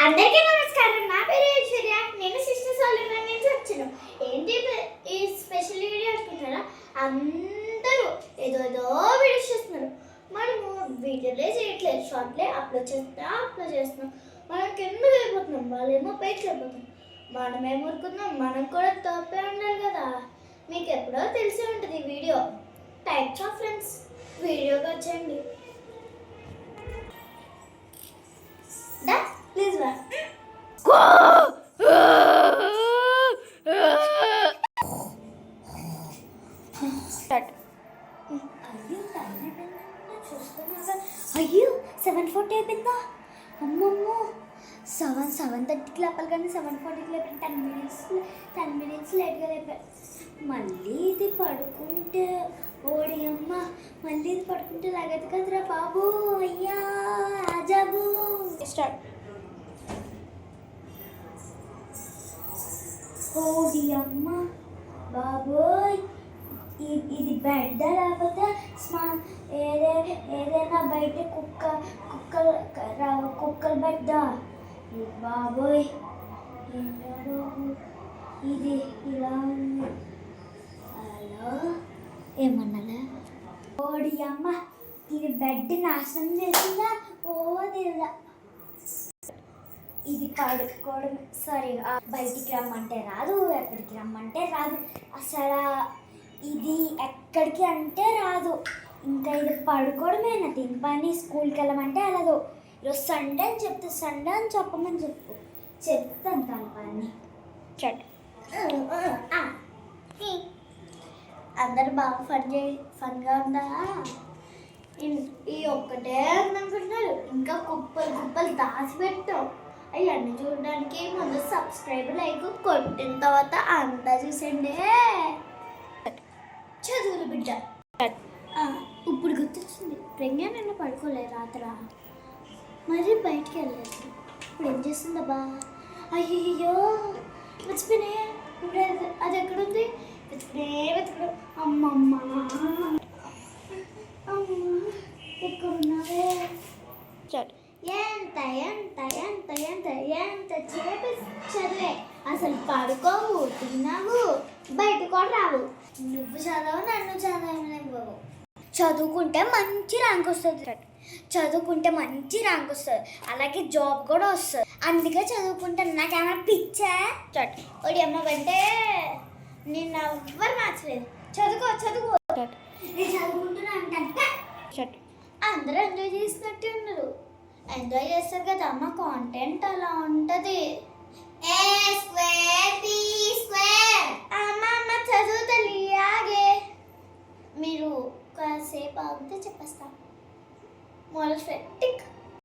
అందరికీ నమస్కారం. నా పేరు ఐశ్వర్య. నేను సిస్టర్ సాలినా నుంచి వచ్చాను. ఏంటి ఈ స్పెషల్ వీడియో అనుకుంటారా? అందరూ ఏదో వీడియోస్ చేస్తున్నారు. మనము వీడియోలే చేయట్లేదు, షార్ట్లే అప్లోడ్ చేస్తున్నాం. మనం కిందకి వెళ్ళిపోతున్నాం, వాళ్ళేమో పైకి వెళ్ళిపోతున్నాం. మనమేమో ఊరుకుందాం, మనం కూడా తప్పే ఉండాలి కదా. మీకు ఎప్పుడో తెలిసే ఉంటుంది వీడియో టైప్స్ ఆఫ్ ఫ్రెండ్స్. వీడియోకి వచ్చేయండి. ప్లీజ్ వా అయ్యో 7:40 అయిపోయిందా? అమ్మమ్మో 7:30కి లేపాలి కానీ 7:40కి లేపాలి. 10 మినిట్స్ లేట్గా లేపాలి. మళ్ళీ ఇది పడుకుంటే ఓడి అమ్మ, మళ్ళీ ఇది పడుకుంటే లాగదు కదరా బాబు. అయ్యా ఆజాబు. స్టార్ట్. ఓడి అమ్మ బాబోయ్, ఇది బెడ్ లేకపోతే ఏదైనా బయట కుక్కల బెడ్డ బాబోయ్. ఇది ఇలా ఉంది. హలో ఏమన్నా? ఓడి అమ్మ, ఇది బెడ్ నాశనం చేసిందా? ఓ దేవుడా. ఇది పడుకోవడం సారీ, బయటికి రమ్మంటే రాదు, ఎక్కడికి రమ్మంటే రాదు. అసలు ఇది ఎక్కడికి అంటే రాదు. ఇంకా ఇది పడుకోవడమేనా దీని పని? స్కూల్కి వెళ్ళమంటే వెళ్ళదు. ఈరోజు సండే అని చెప్తే సండే అని చెప్పమని చెప్తాను దాని పని. అందరు బాగా ఫన్గా ఉందా? ఈ ఒక్కటే అనుకుంటున్నారు, ఇంకా కుప్పలు దాచిపెట్టాం. అవన్నీ చూడడానికి ముందు సబ్స్క్రైబ్ లైక్ కొట్టిన తర్వాత అంతా చూసండి. చదువులు బిడ్డ. ఇప్పుడు గుర్తొచ్చింది, ప్రెంగా నిన్న పడుకోలే రాత్ర, మరి బయటికి వెళ్ళలేదు. ఇప్పుడు ఏం చేస్తుందబ్బా? అయ్యో మర్చిపోయినే. ఇప్పుడు అది ఎక్కడుంది? వెతుకుడు. అమ్మమ్మ ఎక్కడున్నావే? ఎంత చదివే, అసలు పడుకోవు, తిన్నావు, బయట కూడా రావు. నువ్వు చదవు, నన్ను చదవనివ్వవు. చదువుకుంటే మంచి ర్యాంక్ వస్తుంది, అలాగే జాబ్ కూడా వస్తుంది. అందుకే చదువుకుంటాను. నాకేమైనా పిచ్చా? ఒడి అమ్మ కంటే నేను ఎవ్వరు మార్చలేదు. చదువుకో. నేను చదువుకుంటున్నా అంటే అందరూ ఎంజాయ్ చేసినట్టు ఉన్నారు. ఎంజాయ్ చేస్తారు కదా అమ్మ, కాంటెంట్ అలా ఉంటుంది. అమ్మ చదువుతలే, ఆగే. మీరు కాసేపు ఆగితే చెప్పేస్తా. మొదలు టిక్